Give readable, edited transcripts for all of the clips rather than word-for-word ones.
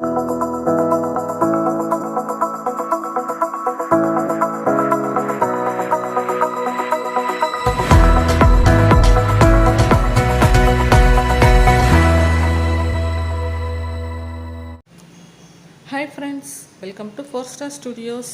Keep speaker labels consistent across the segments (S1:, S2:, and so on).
S1: Hi friends, welcome to 4-Star Studios.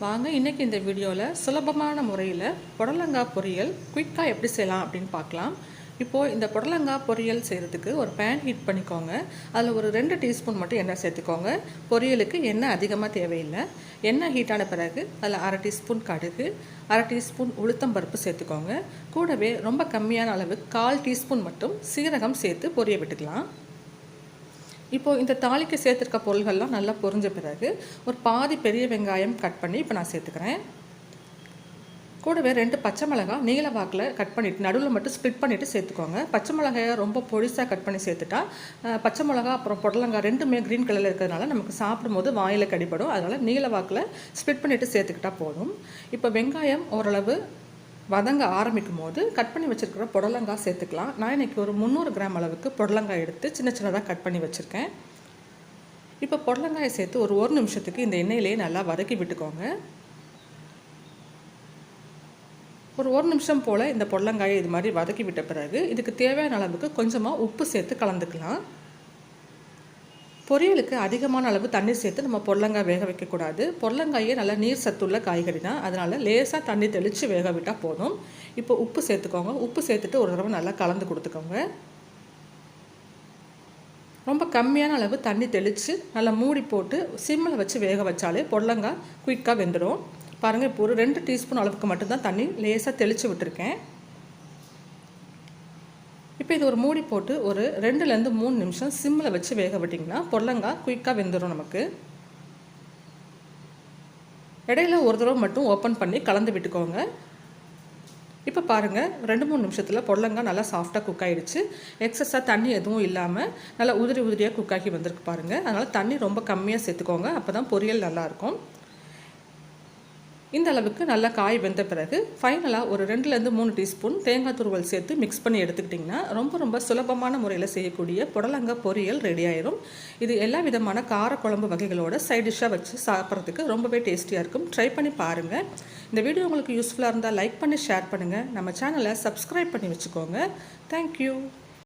S1: வாங்க இன்றைக்கி இந்த வீடியோவில் சுலபமான முறையில் புடலங்காய் பொரியல் குயிக்காக எப்படி செய்யலாம் அப்படின்னு பார்க்கலாம். இப்போது இந்த புடலங்காய் பொரியல் செய்கிறதுக்கு ஒரு பேன் ஹீட் பண்ணிக்கோங்க. அதில் ஒரு 2 டீஸ்பூன் மட்டும் எண்ணெய் சேர்த்துக்கோங்க. பொரியலுக்கு எண்ணெய் அதிகமாக தேவையில்லை. எண்ணெய் ஹீட்டான பிறகு அதில் 1/2 டீஸ்பூன் கடுகு, 1/2 டீஸ்பூன் உளுத்தம்பருப்பு சேர்த்துக்கோங்க. கூடவே ரொம்ப கம்மியான அளவு 1/4 டீஸ்பூன் மட்டும் சீரகம் சேர்த்து பொரிய விட்டுக்கலாம். இப்போது இந்த தாளிக்கு சேர்த்துருக்க பொருள்கள்லாம் நல்லா பொரிஞ்ச பிறகு ஒரு பாதி பெரிய வெங்காயம் கட் பண்ணி இப்போ நான் சேர்த்துக்கிறேன். கூடவே 2 பச்சை மிளகாய் நீல வாக்கில் கட் பண்ணிவிட்டு நடுவில் மட்டும் ஸ்ப்ளிட் பண்ணிவிட்டு சேர்த்துக்கோங்க. பச்சை மிளகாயை ரொம்ப பொடிசாக கட் பண்ணி சேர்த்துட்டா பச்சை மிளகா அப்புறம் புடலங்காய் ரெண்டுமே க்ரீன் கலரில் இருக்கிறதுனால நமக்கு சாப்பிடும்போது வாயில் கடிப்படும். அதனால் நீல வாக்கில் ஸ்ப்ளிட் பண்ணிவிட்டு சேர்த்துக்கிட்டா போதும். இப்போ வெங்காயம் ஓரளவு வதங்க ஆரம்பிக்கும் போது கட் பண்ணி வச்சுருக்கிற புடலங்காய் சேர்த்துக்கலாம். நான் இன்றைக்கி ஒரு 300 கிராம் அளவுக்கு புடலங்காய் எடுத்து சின்ன சின்னதாக கட் பண்ணி வச்சுருக்கேன். இப்போ புடலங்காயை சேர்த்து ஒரு நிமிஷத்துக்கு இந்த எண்ணெயிலேயே நல்லா வதக்கி விட்டுக்கோங்க. ஒரு நிமிஷம் போல் இந்த புடலங்காயை இது மாதிரி வதக்கி விட்ட பிறகு இதுக்கு தேவையான அளவுக்கு கொஞ்சமாக உப்பு சேர்த்து கலந்துக்கலாம். பொரியலுக்கு அதிகமான அளவு தண்ணீர் சேர்த்து நம்ம புடலங்காய் வேக வைக்கக்கூடாது. புடலங்காயே நல்லா நீர் சத்துள்ள காய்கறி தான், அதனால் லேசாக தண்ணி தெளித்து வேக விட்டால் போதும். இப்போ உப்பு சேர்த்துக்கோங்க. உப்பு சேர்த்துட்டு ஒரு தடவை நல்லா கலந்து கொடுத்துக்கோங்க. ரொம்ப கம்மியான அளவு தண்ணி தெளித்து நல்லா மூடி போட்டு சிம்மில் வச்சு வேக வச்சாலே புடலங்காய் குயிக்காக வெந்துடும். பாருங்கள், இப்போ ஒரு 2 டீஸ்பூன் அளவுக்கு மட்டும்தான் தண்ணி லேசாக தெளித்து விட்டுருக்கேன். இப்போ இது ஒரு மூடி போட்டு ஒரு 2லேருந்து 3 நிமிஷம் சிம்மில் வச்சு வேக விட்டிங்கன்னா புடலங்காய் குயிக்காக வெந்துடும் நமக்கு. இடையில ஒரு தடவை மட்டும் ஓப்பன் பண்ணி கலந்து விட்டுக்கோங்க. இப்போ பாருங்கள், 2-3 நிமிஷத்தில் புடலங்காய் நல்லா சாஃப்டாக குக் ஆகிடுச்சு. எக்ஸஸாக தண்ணி எதுவும் இல்லாமல் நல்லா உதிரியாக குக் ஆகி வந்திருக்கு பாருங்கள். அதனால் தண்ணி ரொம்ப கம்மியாக சேர்த்துக்கோங்க, அப்போ தான் பொரியல் நல்லாயிருக்கும். இந்த அளவுக்கு நல்லா காய் வெந்த பிறகு ஃபைனலாக ஒரு 2லேருந்து 3 டீஸ்பூன் தேங்காய் துருவல் சேர்த்து மிக்ஸ் பண்ணி எடுத்துக்கிட்டிங்கன்னா ரொம்ப சுலபமான முறையில் செய்யக்கூடிய புடலங்காய் பொரியல் ரெடி ஆயிரும். இது எல்லா விதமான காரக்குழம்பு வகைகளோட சைட் டிஷ்ஷாக வச்சு சாப்பிட்றதுக்கு ரொம்பவே டேஸ்டியாக இருக்கும். ட்ரை பண்ணி பாருங்கள். இந்த வீடியோ உங்களுக்கு யூஸ்ஃபுல்லாக இருந்தால் லைக் பண்ணி ஷேர் பண்ணுங்கள். நம்ம சேனலை சப்ஸ்கிரைப் பண்ணி வச்சுக்கோங்க. தேங்க்யூ.